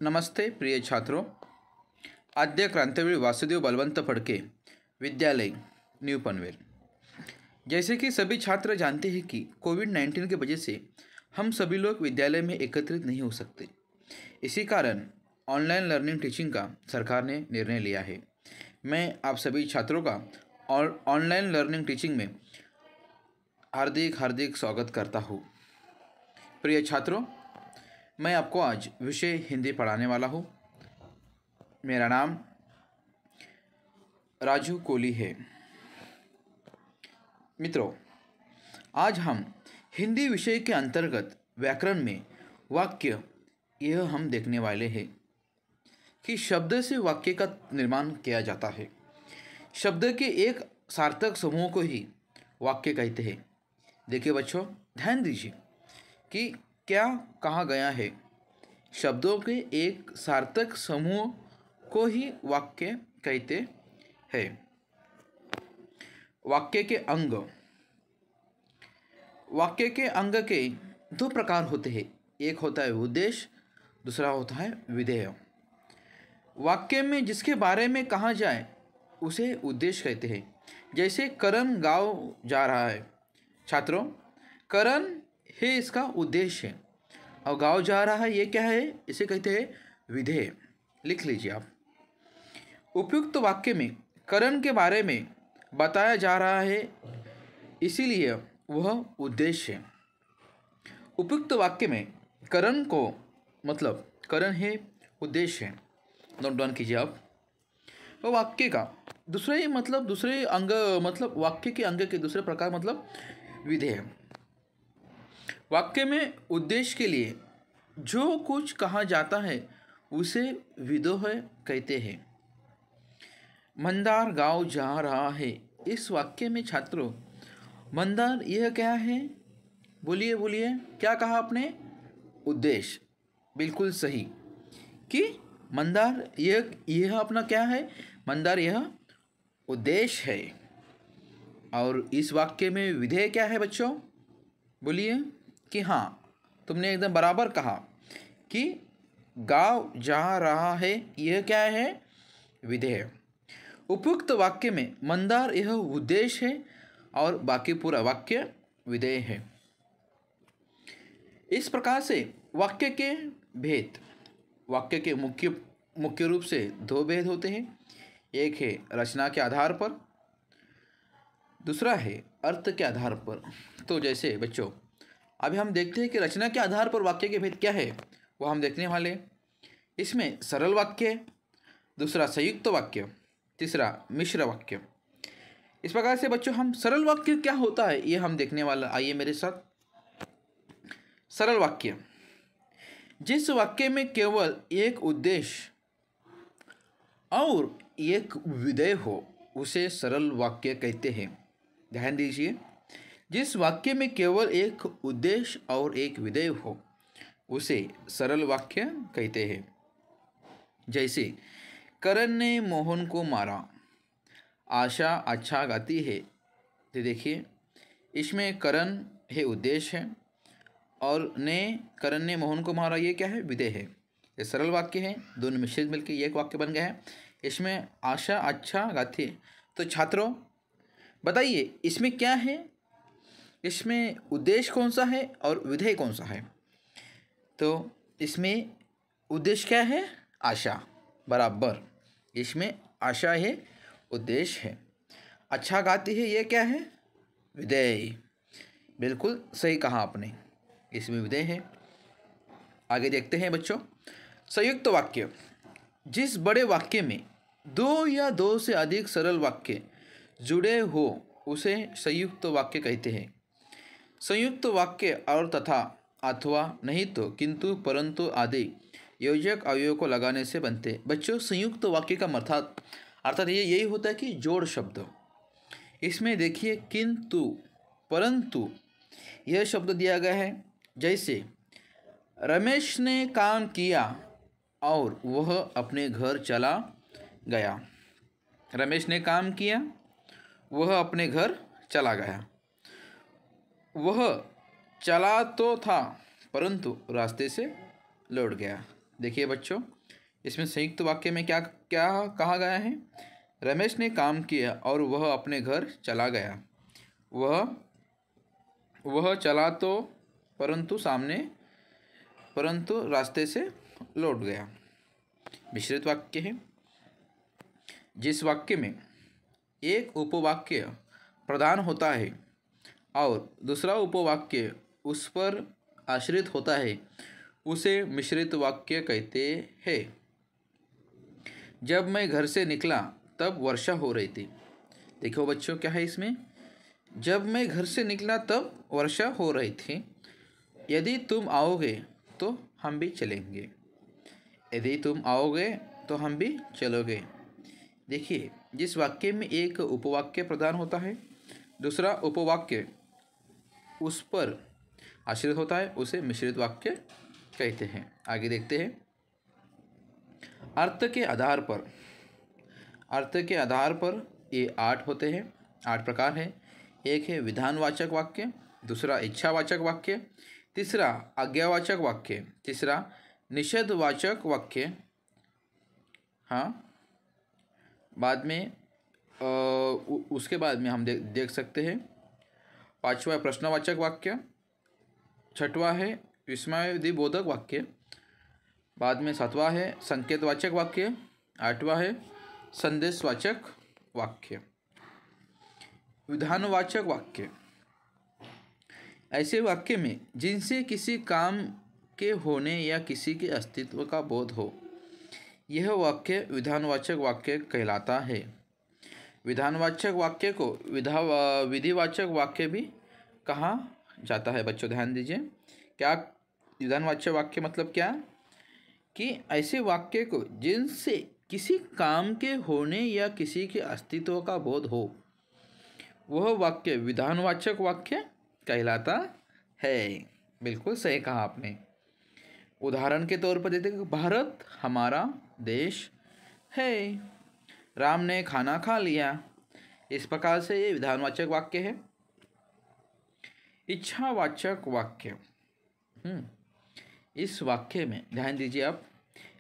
नमस्ते प्रिय छात्रों। आद्य क्रांतिवीर वासुदेव बलवंत फडके विद्यालय न्यू पनवेल। जैसे कि सभी छात्र जानते हैं कि कोविड-19 की वजह से हम सभी लोग विद्यालय में एकत्रित नहीं हो सकते। इसी कारण ऑनलाइन लर्निंग टीचिंग का सरकार ने निर्णय लिया है। मैं आप सभी छात्रों का ऑनलाइन लर्निंग टीचिंग में हार्दिक स्वागत करता हूँ। प्रिय छात्रों, मैं आपको आज विषय हिंदी पढ़ाने वाला हूँ। मेरा नाम राजू कोली है। मित्रों, आज हम हिंदी विषय के अंतर्गत व्याकरण में वाक्य यह हम देखने वाले हैं कि शब्द से वाक्य का निर्माण किया जाता है। शब्द के एक सार्थक समूह को ही वाक्य कहते हैं। देखिए बच्चों, ध्यान दीजिए कि क्या कहा गया है। शब्दों के एक सार्थक समूह को ही वाक्य कहते हैं। वाक्य के अंग के दो प्रकार होते हैं। एक होता है उद्देश्य, दूसरा होता है विधेय। वाक्य में जिसके बारे में कहा जाए उसे उद्देश्य कहते हैं। जैसे करण गाँव जा रहा है। छात्रों, करण है इसका उद्देश्य है और गाँव जा रहा है ये क्या है, इसे कहते हैं विधेय। लिख लीजिए आप। उपयुक्त वाक्य में करण के बारे में बताया जा रहा है, इसीलिए वह उद्देश्य है। उपयुक्त वाक्य में करण को मतलब करण है, उद्देश्य है। नोट डाउन कीजिए आप। और वाक्य का दूसरे अंग मतलब वाक्य के अंग के दूसरे प्रकार मतलब विधेय। वाक्य में उद्देश्य के लिए जो कुछ कहा जाता है उसे विधेय कहते हैं। मंदार गाँव जा रहा है। इस वाक्य में छात्रों, मंदार यह क्या है? बोलिए क्या कहा आपने? उद्देश्य। बिल्कुल सही कि मंदार यह अपना क्या है? मंदार यह उद्देश्य है। और इस वाक्य में विधेय क्या है बच्चों? बोलिए कि हाँ, तुमने एकदम बराबर कहा कि गाँव जा रहा है यह क्या है? विधेय। उपयुक्त वाक्य में मंदार यह उद्देश्य है और बाकी पूरा वाक्य विधेय है। इस प्रकार से वाक्य के भेद, वाक्य के मुख्य रूप से दो भेद होते हैं। एक है रचना के आधार पर, दूसरा है अर्थ के आधार पर। तो जैसे बच्चों अभी हम देखते हैं कि रचना के आधार पर वाक्य के भेद क्या है, वो हम देखने वाले। इसमें सरल वाक्य, दूसरा संयुक्त वाक्य, तीसरा मिश्र वाक्य। इस प्रकार से बच्चों हम सरल वाक्य क्या होता है ये हम देखने वाला। आइए मेरे साथ। सरल वाक्य, जिस वाक्य में केवल एक उद्देश्य और एक विधेय हो उसे सरल वाक्य कहते हैं। ध्यान दीजिए, जिस वाक्य में केवल एक उद्देश्य और एक विधेय हो उसे सरल वाक्य कहते हैं। जैसे करण ने मोहन को मारा। आशा अच्छा गाती है। तो देखिए, इसमें करण है उद्देश्य है और करण ने मोहन को मारा ये क्या है? विधेय है। ये सरल वाक्य है। दोनों मिश्रित मिलकर एक वाक्य बन गया है। इसमें आशा अच्छा गाती है। तो छात्रों बताइए इसमें क्या है? इसमें उद्देश्य कौन सा है और विधेय कौन सा है? तो इसमें उद्देश्य क्या है? आशा। बराबर, इसमें आशा है, उद्देश्य है। अच्छा गाती है ये क्या है? विधेय। बिल्कुल सही कहा आपने, इसमें विधेय है। आगे देखते हैं बच्चों, संयुक्त वाक्य, जिस बड़े वाक्य में दो या दो से अधिक सरल वाक्य जुड़े हो उसे संयुक्त वाक्य कहते हैं। संयुक्त वाक्य और तथा अथवा नहीं तो किंतु परंतु आदि योजक अवयव को लगाने से बनते। बच्चों संयुक्त वाक्य का अर्थात ये यही होता है कि जोड़ शब्द। इसमें देखिए किंतु परंतु यह शब्द दिया गया है। जैसे रमेश ने काम किया और वह अपने घर चला गया। रमेश ने काम किया, वह अपने घर चला गया। वह चला तो था परंतु रास्ते से लौट गया। देखिए बच्चों, इसमें संयुक्त वाक्य में क्या क्या कहा गया है। रमेश ने काम किया और वह अपने घर चला गया। वह चला तो परंतु रास्ते से लौट गया। मिश्रित वाक्य है। जिस वाक्य में एक उपवाक्य प्रधान होता है और दूसरा उपवाक्य उस पर आश्रित होता है उसे मिश्रित वाक्य कहते हैं। जब मैं घर से निकला तब वर्षा हो रही थी। देखो बच्चों, क्या है इसमें, जब मैं घर से निकला तब वर्षा हो रही थी। यदि तुम आओगे तो हम भी चलेंगे। यदि तुम आओगे तो हम भी चलोगे। देखिए, जिस वाक्य में एक उपवाक्य प्रधान होता है, दूसरा उपवाक्य उस पर आश्रित होता है, उसे मिश्रित वाक्य कहते हैं। आगे देखते हैं। अर्थ के आधार पर ये 8 होते हैं, 8 प्रकार हैं। एक है विधानवाचक वाक्य, दूसरा इच्छावाचक वाक्य, तीसरा आज्ञावाचक वाक्य, तीसरा निषेधवाचक वाक्य। हाँ, बाद में उसके बाद में हम देख सकते हैं। पांचवा प्रश्नवाचक वाक्य, छठवा है विस्मयदिबोधक वाक्य, बाद में सातवां है संकेतवाचक वाक्य, आठवां है संदेशवाचक वाक्य। विधानवाचक वाक्य ऐसे वाक्य में जिनसे किसी काम के होने या किसी के अस्तित्व का बोध हो, यह वाक्य विधानवाचक वाक्य कहलाता है। विधानवाचक वाक्य को विधिवाचक वाक्य भी कहा जाता है। बच्चों ध्यान दीजिए, क्या विधानवाचक वाक्य मतलब क्या, कि ऐसे वाक्य को जिनसे किसी काम के होने या किसी के अस्तित्व का बोध हो, वह वाक्य विधानवाचक वाक्य कहलाता है। बिल्कुल सही कहा आपने। उदाहरण के तौर पर देते हैं, भारत हमारा देश है, राम ने खाना खा लिया। इस प्रकार से ये विधानवाचक वाक्य है। इच्छावाचक वाक्य, इस वाक्य में ध्यान दीजिए आप,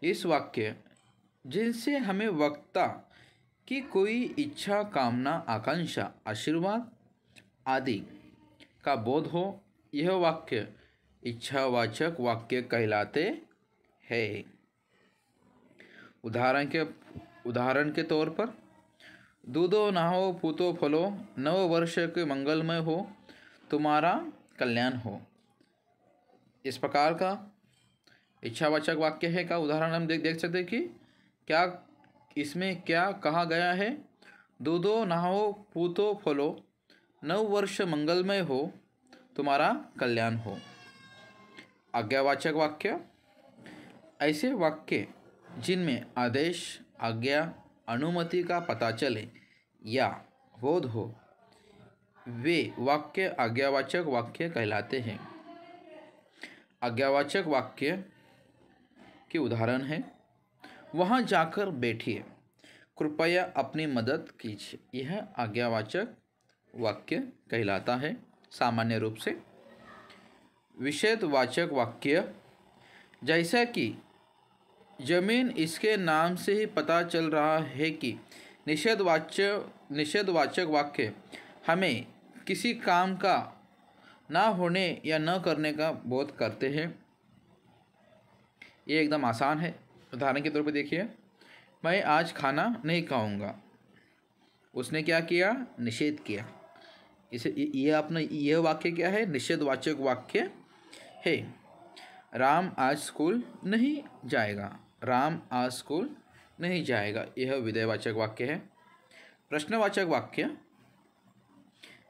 इस वाक्य जिनसे हमें वक्ता की कोई इच्छा, कामना, आकांक्षा, आशीर्वाद आदि का बोध हो, यह वाक्य इच्छावाचक वाक्य कहलाते हैं। उदाहरण के तौर पर, दूधो नहाओ पूतो फलो, नव वर्ष के मंगलमय हो, तुम्हारा कल्याण हो। इस प्रकार का इच्छावाचक वाक्य है का उदाहरण हम देख सकते हैं कि क्या इसमें क्या कहा गया है। दूधो नहाओ पूतो फलो, नव वर्ष मंगलमय हो, तुम्हारा कल्याण हो। आज्ञावाचक वाक्य ऐसे वाक्य जिनमें आदेश, आज्ञा, अनुमति का पता चले या बोध हो, वे वाक्य आज्ञावाचक वाक्य कहलाते हैं। आज्ञावाचक वाक्य के उदाहरण हैं, वहाँ जाकर बैठिए, कृपया अपनी मदद कीजिए। यह आज्ञावाचक वाक्य कहलाता है सामान्य रूप से। निषेधवाचक वाक्य, जैसा कि जमीन इसके नाम से ही पता चल रहा है कि निषेधवाचक वाक्य हमें किसी काम का ना होने या न करने का बोध करते हैं। ये एकदम आसान है। उदाहरण के तौर पर देखिए, मैं आज खाना नहीं खाऊंगा। उसने क्या किया, निषेध किया। इसे यह वाक्य क्या है, निषेधवाचक वाक्य है। राम आज स्कूल नहीं जाएगा। राम आज स्कूल नहीं जाएगा, यह विधेयवाचक वाक्य है। प्रश्नवाचक वाक्य,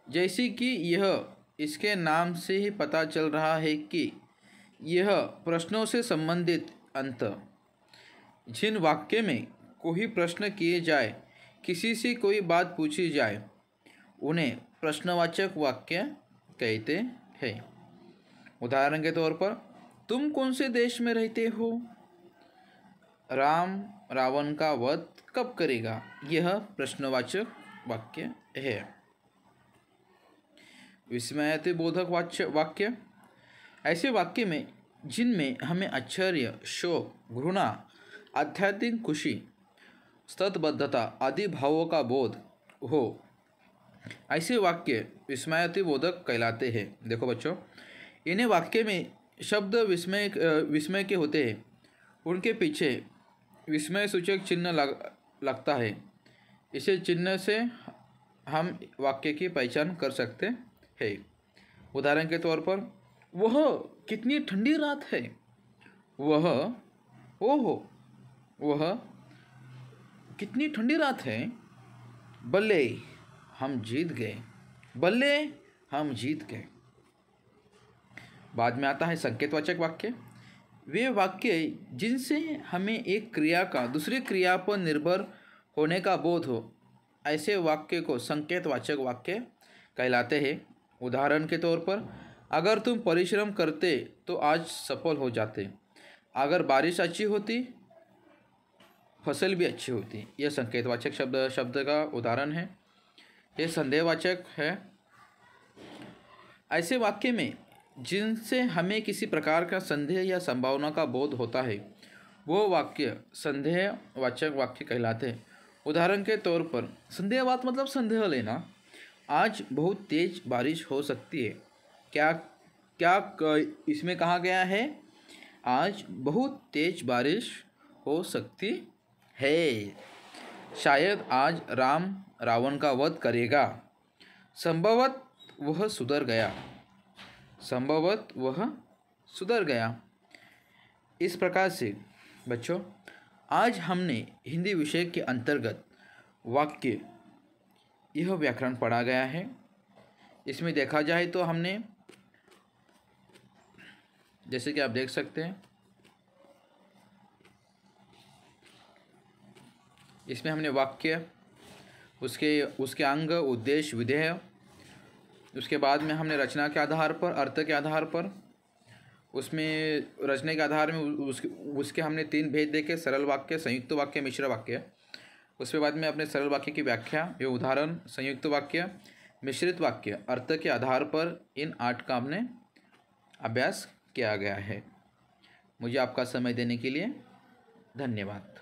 जैसे कि यह इसके नाम से ही पता चल रहा है कि यह प्रश्नों से संबंधित अंत। जिन वाक्य में कोई प्रश्न किए जाए, किसी से कोई बात पूछी जाए, उन्हें प्रश्नवाचक वाक्य कहते हैं। उदाहरण के तौर पर, तुम कौन से देश में रहते हो? राम रावण का वध कब करेगा? यह प्रश्नवाचक वाक्य है। विस्मयादिबोधक वाक्य, ऐसे वाक्य में जिनमें हमें आश्चर्य, शोक, घृणा, आध्यात्मिक खुशी, स्ततबद्धता आदि भावों का बोध हो, ऐसे वाक्य विस्मयातिबोधक कहलाते हैं। देखो बच्चों, इन्हें वाक्य में शब्द विस्मय के होते हैं, उनके पीछे विस्मय सूचक चिन्ह लगता है। इसे चिन्ह से हम वाक्य की पहचान कर सकते हैं। उदाहरण के तौर पर, वह कितनी ठंडी रात है। वह, ओहो, वह कितनी ठंडी रात है। बल्ले, हम जीत गए। बल्ले, हम जीत गए। बाद में आता है संकेतवाचक वाक्य। वे वाक्य जिनसे हमें एक क्रिया का दूसरी क्रिया पर निर्भर होने का बोध हो, ऐसे वाक्य को संकेतवाचक वाक्य कहलाते हैं। उदाहरण के तौर पर, अगर तुम परिश्रम करते तो आज सफल हो जाते। अगर बारिश अच्छी होती, फसल भी अच्छी होती। यह संकेतवाचक शब्द का उदाहरण है। यह संदेहवाचक है। ऐसे वाक्य में जिनसे हमें किसी प्रकार का संदेह या संभावना का बोध होता है, वो वाक्य संदेहवाचक वाक्य कहलाते हैं। उदाहरण के तौर पर, संदेहवाद मतलब संदेह लेना। आज बहुत तेज बारिश हो सकती है। क्या इसमें कहा गया है? आज बहुत तेज बारिश हो सकती है। शायद आज राम रावण का वध करेगा। संभवत वह सुधर गया। संभवत वह सुधर गया। इस प्रकार से बच्चों, आज हमने हिंदी विषय के अंतर्गत वाक्य यह व्याकरण पढ़ा गया है। इसमें देखा जाए तो हमने, जैसे कि आप देख सकते हैं, इसमें हमने वाक्य, उसके अंग, उद्देश्य, विधेय, उसके बाद में हमने रचना के आधार पर, अर्थ के आधार पर, उसमें रचने के आधार में उसके हमने 3 भेद देखे: सरल वाक्य, संयुक्त वाक्य, मिश्र वाक्य। उसके बाद में अपने सरल वाक्य की व्याख्या, ये उदाहरण, संयुक्त वाक्य, मिश्रित वाक्य, अर्थ के आधार पर इन 8 का हमने अभ्यास किया गया है। मुझे आपका समय देने के लिए धन्यवाद।